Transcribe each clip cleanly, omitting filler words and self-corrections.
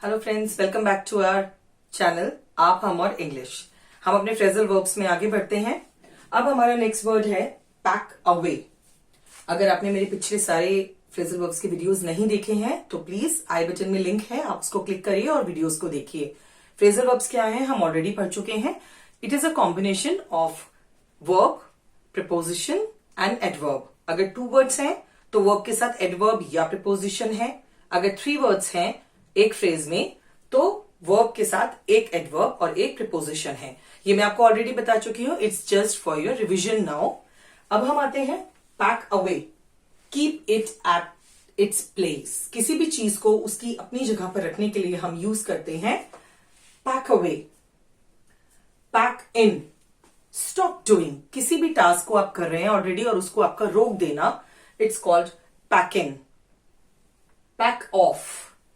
Hello friends, welcome back to our channel आप हम और इंग्लिश। हम अपने फ्रेजल वर्ब्स में आगे बढ़ते हैं। अब हमारा नेक्स्ट वर्ड है पैक अवे। अगर आपने मेरे पिछले सारे फ्रेजल वर्ब्स के वीडियोस नहीं देखे हैं तो प्लीज आई बटन में लिंक है, आप उसको क्लिक करिए और वीडियोस को देखिए। फ्रेजल वर्ब्स क्या है हम ऑलरेडी पढ़ चुके हैं। It is a combination of verb, preposition and adverb. अगर 2 वर्ड्स हैं तो वर्ब के साथ एडवर्ब या प्रिपोजिशन है। अगर 3 वर्ड्स हैं एक फ्रेज में तो वर्ब के साथ एक एडवर्ब और एक प्रिपोजिशन है। ये मैं आपको ऑलरेडी बता चुकी हूं। It's just for your revision now. अब हम आते हैं pack away. Keep it at its place. किसी भी चीज को उसकी अपनी जगह पर रखने के लिए हम यूज करते हैं पैक अवे। पैक इन, स्टॉप डूइंग। किसी भी टास्क को आप कर रहे हैं ऑलरेडी और उसको आपका रोक देना, it's called packing. Pack of,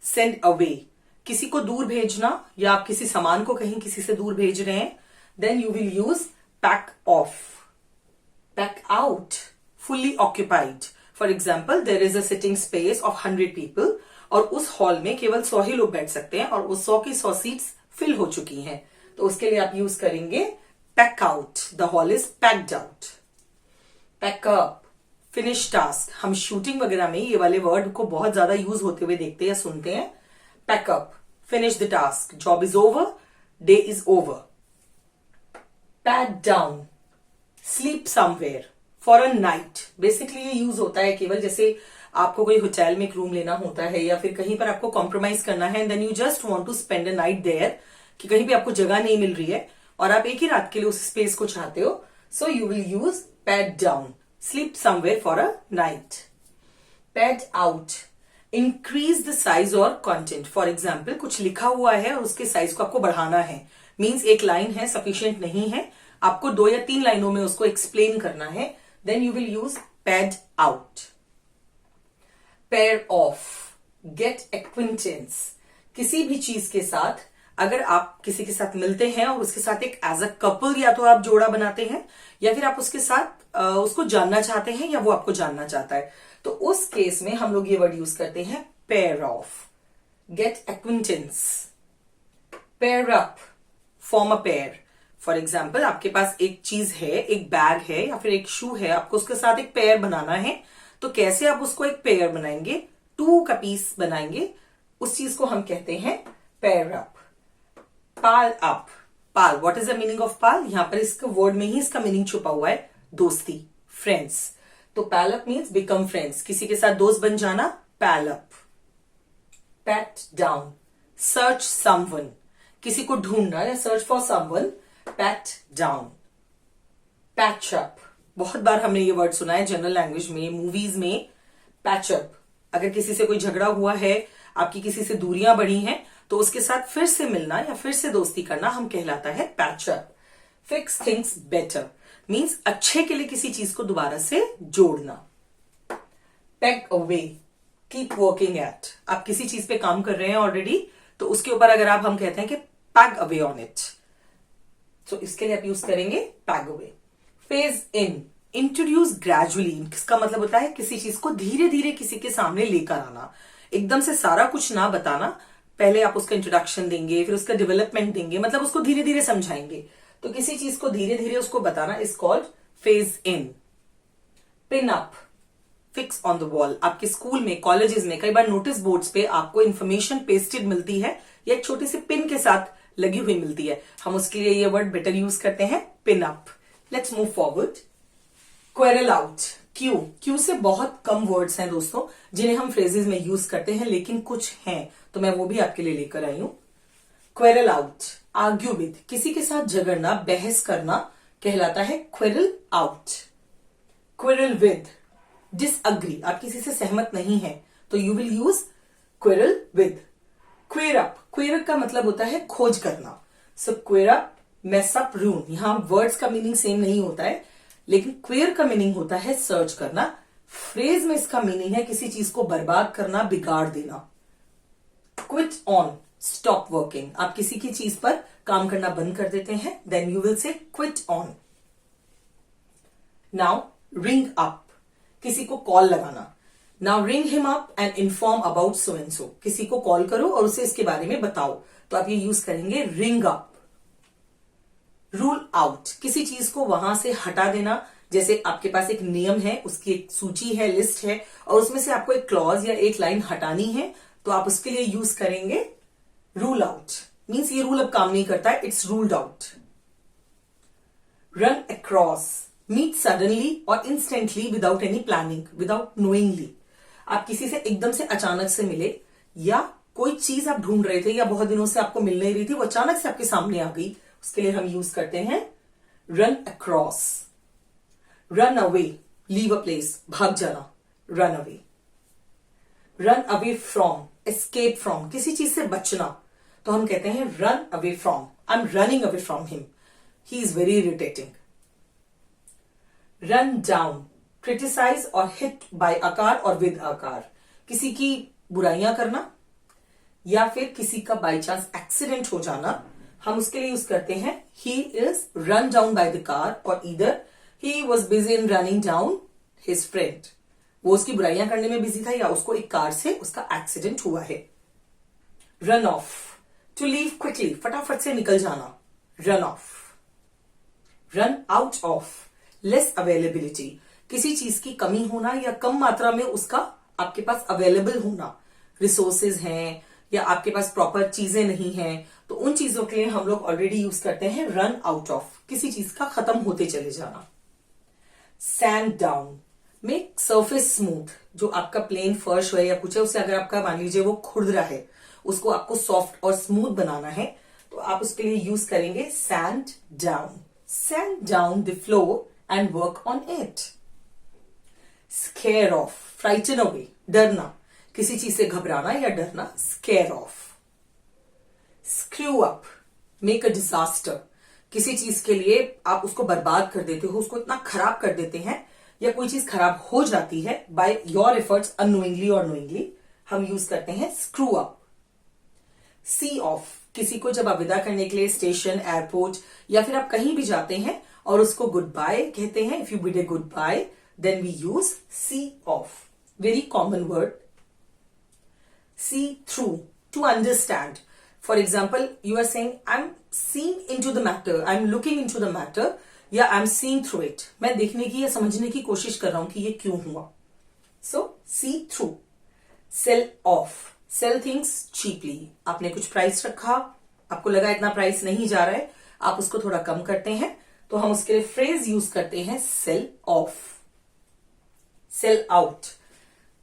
send away. किसी को दूर भेजना या आप किसी सामान को कहीं किसी से दूर भेज रहे हैं, then you will use pack off. Pack out, fully occupied. For example, there is a sitting space of 100 people और उस हॉल में केवल 100 ही लोग बैठ सकते हैं और उस 100 की 100 सीट्स फिल हो चुकी हैं, तो उसके लिए आप यूज करेंगे pack out. The hall is packed out. Pack up, finish task. हम शूटिंग वगैरह में ये वाले वर्ड को बहुत ज्यादा यूज होते हुए देखते हैं या सुनते हैं। Pack up, finish the task, job is over, day is over. Pack down, sleep somewhere for a night. Basically ये यूज होता है केवल जैसे आपको कोई होटल में एक रूम लेना होता है या फिर कहीं पर आपको कॉम्प्रोमाइज करना है, then you just want to spend a night there, कि कहीं भी आपको जगह नहीं मिल रही है और आप एक ही रात के लिए उस स्पेस को चाहते हो, सो you will use pad down, sleep somewhere for a night. Pad out, increase the size or content. For example, कुछ लिखा हुआ है और उसके साइज को आपको बढ़ाना है। मीन्स एक लाइन है सफिशिएंट नहीं है, आपको 2 या 3 लाइनों में उसको एक्सप्लेन करना है, then you will use pad out. Pair off, get acquaintance. किसी भी चीज के साथ अगर आप किसी के साथ मिलते हैं और उसके साथ एक एज अ कपल या तो आप जोड़ा बनाते हैं या फिर आप उसके साथ उसको जानना चाहते हैं या वो आपको जानना चाहता है, तो उस केस में हम लोग ये वर्ड यूज करते हैं pair off. Get acquaintance. Pair up, form a pair. For example, आपके पास एक चीज है, एक बैग है या फिर एक शू है, आपको उसके साथ एक पेयर बनाना है, तो कैसे आप उसको एक पेयर बनाएंगे, 2 का पीस बनाएंगे, उस चीज को हम कहते हैं pair up. Pal up, pal, what is the meaning of pal? यहां पर इसके वर्ड में ही इसका मीनिंग छुपा हुआ है, दोस्ती, फ्रेंड्स। तो pal up means become friends, किसी के साथ दोस्त बन जाना, pal up. Pat down, search someone, किसी को ढूंढना या search for someone, pat down. Patch up, बहुत बार हमने ये वर्ड सुना है जनरल लैंग्वेज में, मूवीज में। पैच अप, अगर किसी से कोई झगड़ा हुआ है, आपकी किसी से दूरियां बढ़ी हैं, तो उसके साथ फिर से मिलना या फिर से दोस्ती करना हम कहलाता है patch up. Fix things better means अच्छे के लिए किसी चीज को दोबारा से जोड़ना। Pack away, keep working at. आप किसी चीज पे काम कर रहे हैं ऑलरेडी, तो उसके ऊपर अगर हम कहते हैं कि पैक अवे ऑन इट, तो इसके लिए आप यूज करेंगे pack away. Phase in, introduce gradually. इसका मतलब होता है किसी चीज को धीरे धीरे किसी के सामने लेकर आना, एकदम से सारा कुछ ना बताना, पहले आप उसका इंट्रोडक्शन देंगे, फिर उसका डेवलपमेंट देंगे, मतलब उसको धीरे धीरे समझाएंगे, तो किसी चीज को धीरे धीरे उसको बताना is called phase in. Pin up, fix on the wall. आपके स्कूल में, कॉलेजेस में कई बार नोटिस बोर्ड्स पे आपको इन्फॉर्मेशन पेस्टेड मिलती है या एक छोटी सी पिन के साथ लगी हुई मिलती है, हम उसके लिए ये वर्ड बेटर यूज करते हैं pin up. Let's move forward. Quarrel out, Q. Q से बहुत कम वर्ड्स हैं दोस्तों जिन्हें हम फ्रेजेस में यूज करते हैं, लेकिन कुछ हैं तो मैं वो भी आपके लिए लेकर आई हूं। क्वेरल आउट, आर्ग्यू विद, किसी के साथ झगड़ना, बहस करना कहलाता है quarrel out. Quarrel with, disagree, आप किसी से सहमत नहीं है तो you will use quarrel with. Query up, query का मतलब होता है खोज करना, so query up, mess up, ruin. यहां वर्ड्स का मीनिंग सेम नहीं होता है, लेकिन क्वेर का मीनिंग होता है सर्च करना। फ्रेज में इसका मीनिंग है किसी चीज को बर्बाद करना, बिगाड़ देना। क्विट ऑन, स्टॉप वर्किंग, आप किसी की चीज पर काम करना बंद कर देते हैं, then you will say quit on. Now ring up, किसी को कॉल लगाना। Now ring him up and inform about so and so, किसी को कॉल करो और उसे इसके बारे में बताओ, तो आप ये यूज करेंगे रिंग अप। रूल आउट, किसी चीज को वहां से हटा देना, जैसे आपके पास एक नियम है, उसकी एक सूची है, लिस्ट है, और उसमें से आपको एक क्लॉज या एक लाइन हटानी है, तो आप उसके लिए यूज करेंगे रूल आउट। मीन्स ये रूल अब काम नहीं करता है, it's ruled out. Run across, meet suddenly और instantly without any planning, without knowingly. आप किसी से एकदम से अचानक से मिले, या कोई चीज आप ढूंढ रहे थे या बहुत दिनों से आपको मिल नहीं रही थी, वो अचानक से आपके सामने आ गई, उसके लिए हम यूज करते हैं run across. Run away, leave a place, भाग जाना, run away. Run away from, escape from, किसी चीज से बचना, तो हम कहते हैं run away from, I am running away from him, he is very irritating. Run down, criticise और हिट बाय आकार और विद आकार, किसी की बुराइयां करना या फिर किसी का बाई चांस एक्सीडेंट हो जाना, हम उसके लिए यूज करते हैं he is run down by the car, और either he was busy in running down his friend, वो उसकी बुराइयां करने में बिजी था या उसको एक कार से उसका एक्सीडेंट हुआ है। Run off, to leave quickly, फटाफट से निकल जाना, run off. Run out of, less availability, किसी चीज की कमी होना या कम मात्रा में उसका आपके पास अवेलेबल होना, रिसोर्सेज हैं या आपके पास प्रॉपर चीजें नहीं हैं, तो उन चीजों के लिए हम लोग ऑलरेडी यूज करते हैं रन आउट ऑफ, किसी चीज का खत्म होते चले जाना। Sand down, make surface smooth, जो आपका प्लेन फर्श है या कुछ है, उसे अगर आपका मान लीजिए वो खुरदरा है, उसको आपको सॉफ्ट और स्मूथ बनाना है, तो आप उसके लिए यूज करेंगे sand down. Sand down the floor and work on it. Square of, frighten away, डरना, किसी चीज से घबराना या डरना, square of. Screw up, make a disaster, किसी चीज के लिए आप उसको बर्बाद कर देते हो, उसको इतना खराब कर देते हैं या कोई चीज खराब हो जाती है बाय योर एफर्ट्स अननोइंगली और नोइंगली, हम यूज करते हैं स्क्रू अप। सी ऑफ, किसी को जब आप विदा करने के लिए स्टेशन, एयरपोर्ट या फिर आप कहीं भी जाते हैं और उसको गुड बाय कहते हैं, if you bid a goodbye then we use see off, very common word. See through, to understand, for example you are saying I am seeing into the matter, I am looking into the matter, या I am seeing through it, मैं देखने की या समझने की कोशिश कर रहा हूं कि ये क्यों हुआ, so see through. Sell off, sell things cheaply, आपने कुछ प्राइस रखा, आपको लगा इतना प्राइस नहीं जा रहा है, आप उसको थोड़ा कम करते हैं, तो हम उसके लिए फ्रेज यूज करते हैं sell off. Sell out,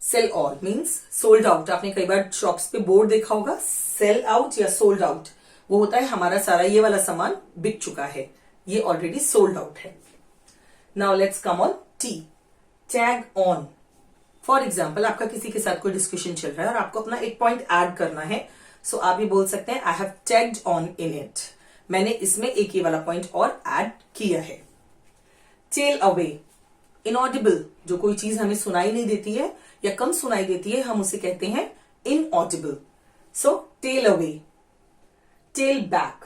sell all means sold out, आपने कई बार शॉप्स पे बोर्ड देखा होगा सेल आउट या सोल्ड आउट, वो होता है हमारा सारा ये वाला सामान बिक चुका है, ये ऑलरेडी सोल्ड आउट है। Now let's come on T. Tag on, for example आपका किसी के साथ कोई डिस्कशन चल रहा है और आपको अपना एक पॉइंट ऐड करना है, सो आप ये बोल सकते हैं I have tagged on in it, मैंने इसमें एक ये वाला पॉइंट और ऐड किया है। टेल अवे, इनऑडिबल, जो कोई चीज हमें सुनाई नहीं देती है या कम सुनाई देती है, हम उसे कहते हैं inaudible, so tail away. Tail back,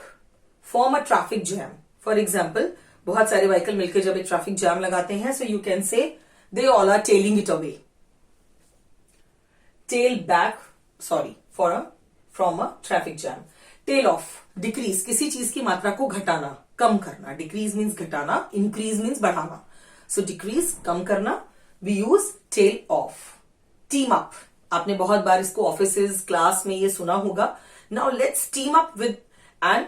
form a traffic jam, for example बहुत सारे व्हीकल मिलकर जब एक ट्रैफिक जैम लगाते हैं, सो you can say they all are tailing it away. Tail back, sorry from a traffic jam. Tail off, decrease, किसी चीज की मात्रा को घटाना, कम करना, डिक्रीज मीन्स घटाना, इंक्रीज मीन्स बढ़ाना, सो डिक्रीज कम करना, we use tail off. Team up, आपने बहुत बार इसको ऑफिसेज, क्लास में ये सुना होगा। Now let's team up with and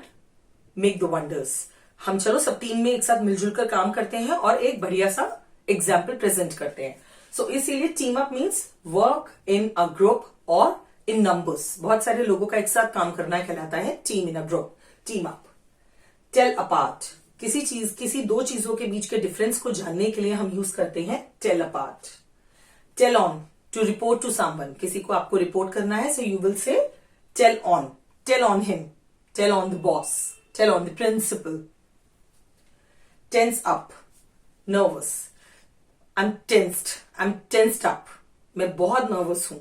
make the wonders, हम चलो सब टीम में एक साथ मिलजुल कर काम करते हैं और एक बढ़िया सा एग्जाम्पल प्रेजेंट करते हैं, सो इसीलिए team up means work in a group और इन नंबर्स, बहुत सारे लोगों का एक साथ काम करना कहलाता है team in a group, team up. Tell apart, किसी दो चीजों के बीच के डिफरेंस को जानने के लिए हम यूज करते हैं tell apart. Tell on, to report to someone, किसी को आपको रिपोर्ट करना है, so you will say tell on him, tell on the boss, tell on the principal. Tense up, nervous, I am tensed up, मैं बहुत nervous हूं,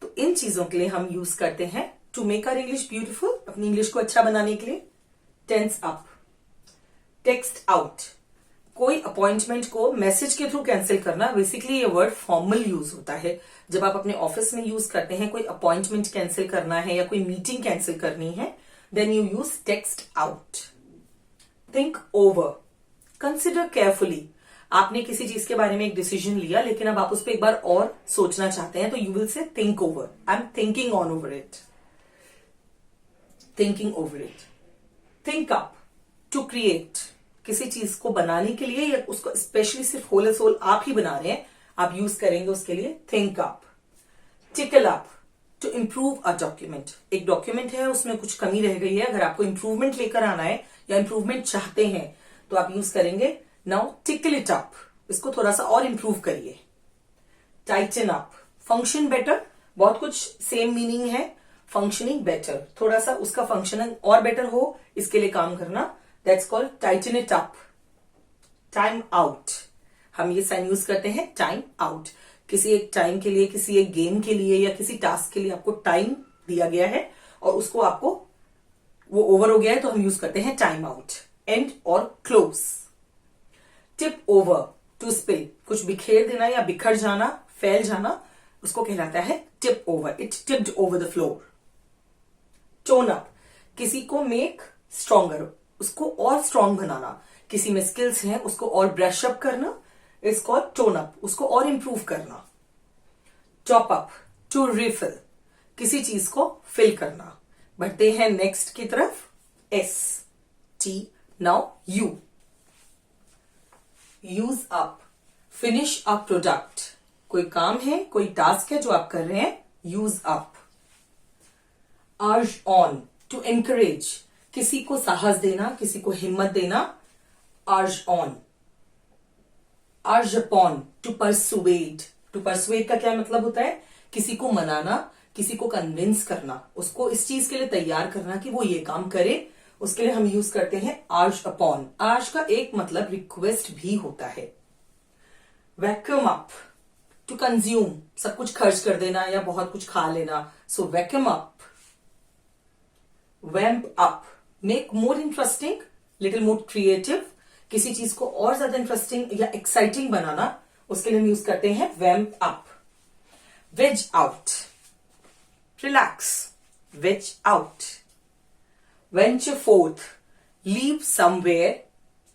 तो इन चीजों के लिए हम यूज करते हैं to make our English beautiful, अपनी इंग्लिश को अच्छा बनाने के लिए टेंस अप। टेक्स्ट आउट, कोई अपॉइंटमेंट को मैसेज के थ्रू कैंसिल करना, बेसिकली ये वर्ड फॉर्मल यूज होता है। जब आप अपने ऑफिस में यूज करते हैं, कोई अपॉइंटमेंट कैंसिल करना है या कोई मीटिंग कैंसिल करनी है, then you use text out. Think over, consider carefully. आपने किसी चीज के बारे में एक डिसीजन लिया, लेकिन अब आप उस पर एक बार और सोचना चाहते हैं, तो you will say think over. I am thinking on over it, thinking over it. Think up, to create, किसी चीज को बनाने के लिए या उसको स्पेशली सिर्फ होल सोल आप ही बना रहे हैं, आप यूज करेंगे उसके लिए think up. Tickle up, to improve a document. एक डॉक्यूमेंट है, उसमें कुछ कमी रह गई है, अगर आपको इंप्रूवमेंट लेकर आना है या इंप्रूवमेंट चाहते हैं तो आप यूज करेंगे नाउ टिकल इट अप, इसको थोड़ा सा और इंप्रूव करिए। टाइटन अप, फंक्शन बेटर, बहुत कुछ सेम मीनिंग है, फंक्शनिंग बेटर, थोड़ा सा उसका फंक्शनिंग और बेटर हो, इसके लिए काम करना, that's called Titan it up. Time out, हम ये साइन यूज करते हैं टाइम आउट। किसी एक टाइम के लिए, किसी एक गेम के लिए या किसी टास्क के लिए आपको टाइम दिया गया है और उसको आपको वो ओवर हो गया है, तो हम यूज करते हैं टाइम आउट। एंड और close. Tip over, to spill, कुछ बिखेर देना या बिखर जाना, फैल जाना, उसको कहलाता है tip over. It tipped over the floor. Tone up, किसी को मेक स्ट्रॉन्गर, उसको और स्ट्रॉन्ग बनाना, किसी में स्किल्स हैं उसको और ब्रश अप करना, इट्स कॉल्ड टोन अप, उसको और इंप्रूव करना। टॉप अप, टू रिफिल, किसी चीज को फिल करना। बढ़ते हैं नेक्स्ट की तरफ, S T, now you. Use up, finish a product, कोई काम है, कोई टास्क है जो आप कर रहे हैं, यूज अप। अर्ज ऑन, टू एनकरेज, किसी को साहस देना, किसी को हिम्मत देना, urge on. Urge upon, to persuade, to persuade का क्या मतलब होता है, किसी को मनाना, किसी को कन्विंस करना, उसको इस चीज के लिए तैयार करना कि वो ये काम करे, उसके लिए हम यूज करते हैं अर्ज अपॉन। अर्ज का एक मतलब रिक्वेस्ट भी होता है। वैक्यूम अप, टू कंज्यूम, सब कुछ खर्च कर देना या बहुत कुछ खा लेना, so vacuum up. Vamp up, make more interesting, little more creative, किसी चीज को और ज्यादा इंटरेस्टिंग या एक्साइटिंग बनाना, उसके लिए हम यूज करते हैं vamp up. Veg out, relax, veg out. Venture forth, leave somewhere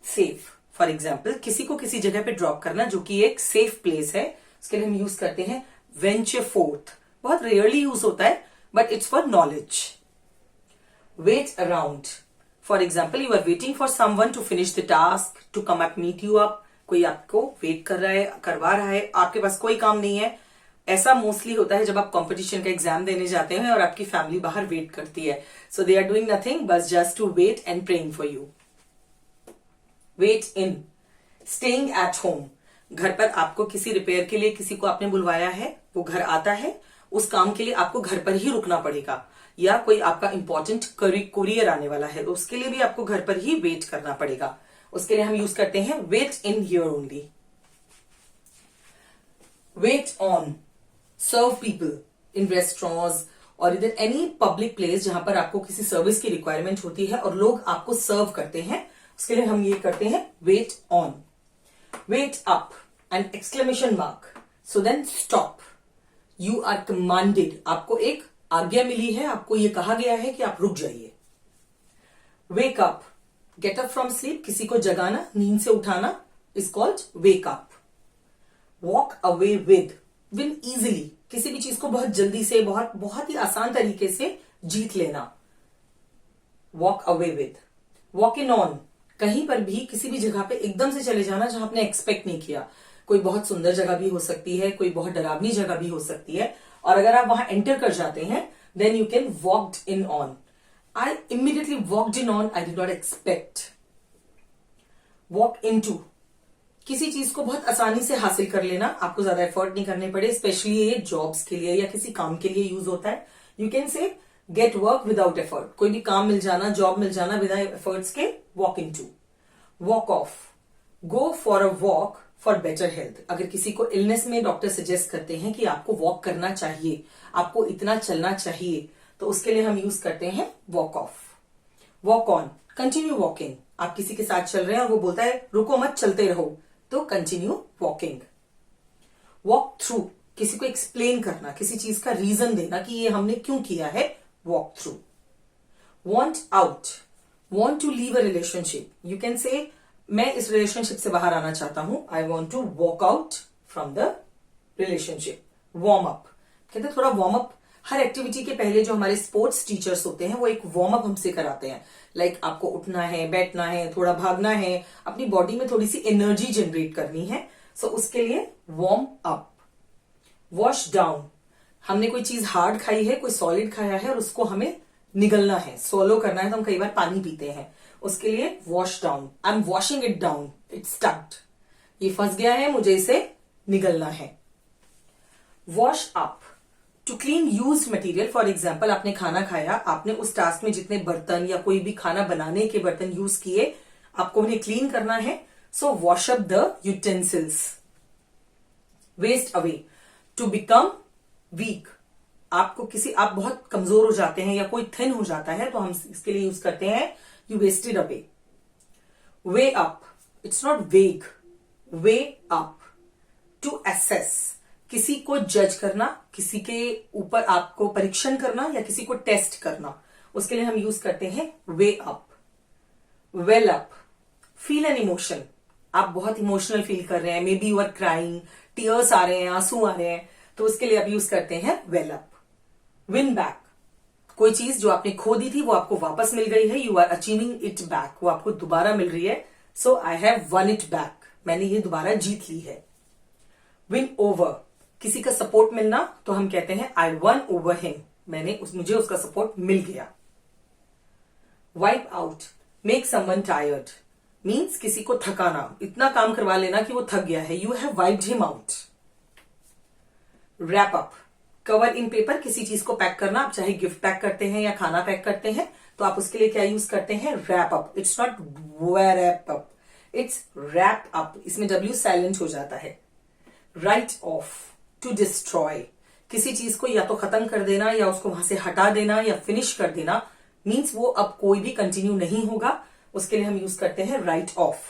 safe, for example किसी को किसी जगह पे ड्रॉप करना जो कि एक सेफ प्लेस है, उसके लिए हम यूज करते हैं वेंचर फोर्थ। बहुत रेयरली यूज होता है, but it's for knowledge. Wait around, for example you are waiting for someone to finish the task, to come up meet you up, कोई आपको वेट कर रहा है, करवा रहा है, आपके पास कोई काम नहीं है। ऐसा मोस्टली होता है जब आप कंपटीशन का एग्जाम देने जाते हैं और आपकी फैमिली बाहर वेट करती है, so they are doing nothing बस just to wait and praying for you. Wait in, staying at home, घर पर आपको किसी रिपेयर के लिए किसी को आपने बुलवाया है, वो घर आता है, उस काम के लिए आपको घर पर ही रुकना पड़ेगा, या कोई आपका इंपॉर्टेंट कुरियर आने वाला है तो उसके लिए भी आपको घर पर ही वेट करना पड़ेगा, उसके लिए हम यूज करते हैं wait in here only. Wait on, serve people in restaurants और इधर एनी पब्लिक प्लेस जहां पर आपको किसी सर्विस की रिक्वायरमेंट होती है और लोग आपको सर्व करते हैं, उसके लिए हम ये करते हैं wait on. Wait up, an exclamation mark, so then stop, you are commanded, आपको एक आज्ञा मिली है, आपको ये कहा गया है कि आप रुक जाइए। Wake up, get up from sleep, किसी को जगाना, नींद से उठाना, is called wake up. Walk away with, win easily, किसी भी चीज को बहुत जल्दी से, बहुत ही आसान तरीके से जीत लेना, walk away with. Walk in on, कहीं पर भी किसी भी जगह पे एकदम से चले जाना जहां आपने एक्सपेक्ट नहीं किया, कोई बहुत सुंदर जगह भी हो सकती है, कोई बहुत डरावनी जगह भी हो सकती है, और अगर आप वहां एंटर कर जाते हैं then you can walked in on. I immediately walked in on, I did not expect. Walk into, किसी चीज को बहुत आसानी से हासिल कर लेना, आपको ज्यादा एफर्ट नहीं करने पड़े, स्पेशली ये जॉब्स के लिए या किसी काम के लिए यूज होता है। यू कैन से गेट वर्क विदाउट एफर्ट, कोई भी काम मिल जाना, जॉब मिल जाना बिना एफर्ट्स के, walk into. Walk off, go for a walk for better health, अगर किसी को इलनेस में डॉक्टर सजेस्ट करते हैं कि आपको वॉक करना चाहिए, आपको इतना चलना चाहिए, तो उसके लिए हम यूज करते हैं walk of. Walk on, continue walking. आप किसी के साथ चल रहे हैं और वो बोलता है रुको मत, चलते रहो, तो कंटिन्यू वॉकिंग। वॉक थ्रू, किसी को एक्सप्लेन करना, किसी चीज का रीजन देना कि ये हमने क्यों किया है, walk through. Want out, want to leave a relationship, you can say मैं इस रिलेशनशिप से बाहर आना चाहता हूं, I want to walk out from the relationship. Warm up, कहते हैं थोड़ा वार्म अप। हर एक्टिविटी के पहले जो हमारे स्पोर्ट्स टीचर्स होते हैं वो एक वार्म अप हमसे कराते हैं। लाइक आपको उठना है, बैठना है, थोड़ा भागना है, अपनी बॉडी में थोड़ी सी एनर्जी जनरेट करनी है, सो उसके लिए वार्म अप। वॉश डाउन, हमने कोई चीज हार्ड खाई है, कोई सॉलिड खाया है और उसको हमें निगलना है, सोलो करना है, तो हम कई बार पानी पीते हैं, उसके लिए wash down. I am washing it down, it's stucked, ये फंस गया है, मुझे इसे निगलना है। Wash up, to clean used material. For example आपने खाना खाया, आपने उस टास्क में जितने बर्तन या कोई भी खाना बनाने के बर्तन यूज किए, आपको उन्हें क्लीन करना है, so wash up the utensils. Waste away, to become weak, आप बहुत कमजोर हो जाते हैं या कोई थिन हो जाता है, तो हम इसके लिए यूज करते हैं you wasted away. Weigh up, it's not vague, weigh up. To assess, किसी को जज करना, किसी के ऊपर आपको परीक्षण करना या किसी को टेस्ट करना, उसके लिए हम यूज करते हैं weigh up. Well up, feel an emotion, आप बहुत इमोशनल फील कर रहे हैं, maybe you are crying, tears आ रहे हैं, आंसू आ रहे हैं, तो उसके लिए आप यूज करते हैं वेल अप। विन बैक, कोई चीज जो आपने खो दी थी वो आपको वापस मिल गई है, you are achieving it back, वो आपको दोबारा मिल रही है, so I have won it back, मैंने ये दोबारा जीत ली है। विन ओवर, किसी का सपोर्ट मिलना, तो हम कहते हैं आई वन ओवर हिम, मुझे उसका सपोर्ट मिल गया। Wipe out, make someone tired, means किसी को थकाना, इतना काम करवा लेना कि वो थक गया है, you have wiped him out. Wrap up, cover in paper, किसी चीज को पैक करना, आप चाहे गिफ्ट पैक करते हैं या खाना पैक करते हैं, तो आप उसके लिए क्या यूज करते हैं, wrap up. It's not wrap up, it's wrap up, इसमें डब्ल्यू साइलेंट हो जाता है। राइट ऑफ, टू डिस्ट्रॉय, किसी चीज को या तो खत्म कर देना या उसको वहां से हटा देना या फिनिश कर देना, मीन्स वो अब कोई भी कंटिन्यू नहीं होगा, उसके लिए हम यूज करते हैं right of.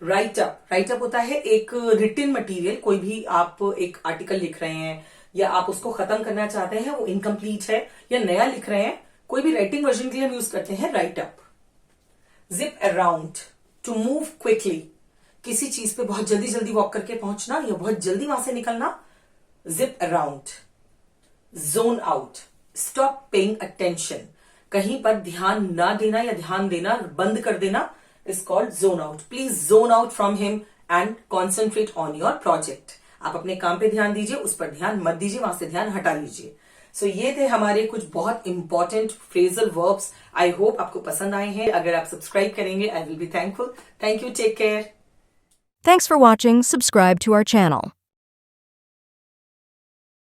Right up, right up होता है एक रिटन मटेरियल, कोई भी आप एक आर्टिकल लिख रहे हैं या आप उसको खत्म करना चाहते हैं, वो इनकम्प्लीट है या नया लिख रहे हैं, कोई भी राइटिंग वर्जन के लिए हम यूज करते हैं write up. Zip around, to move quickly, किसी चीज पे बहुत जल्दी जल्दी वॉक करके पहुंचना या बहुत जल्दी वहां से निकलना, zip around. Zone out, stop paying attention, कहीं पर ध्यान ना देना या ध्यान देना बंद कर देना, is called zone out. Please zone out from him and concentrate on your project, आप अपने काम पे ध्यान दीजिए, उस पर ध्यान मत दीजिए, वहां से ध्यान हटा लीजिए। सो ये थे हमारे कुछ बहुत important phrasal verbs, I hope आपको पसंद आए हैं, अगर आप सब्सक्राइब करेंगे I will be thankful. Thank you, take care. Thanks for watching. Subscribe to our channel.